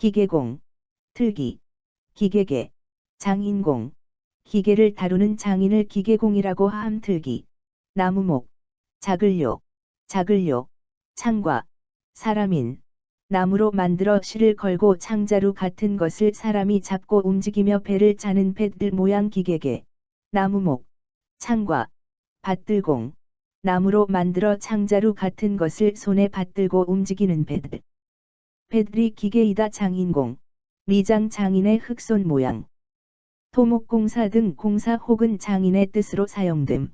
기계공, 틀기, 기계계, 장인공, 기계를 다루는 장인을 기계공이라고 함. 틀기, 나무목, 자글료, 창과, 사람인, 나무로 만들어 실을 걸고 창자루 같은 것을 사람이 잡고 움직이며 배를 짜는 배들 모양 기계계, 나무목, 창과, 밭들공, 나무로 만들어 창자루 같은 것을 손에 받들고 움직이는 배들. 배들이 기계이다. 장인공, 미장 장인의 흑손 모양. 토목공사 등 공사 혹은 장인의 뜻으로 사용됨.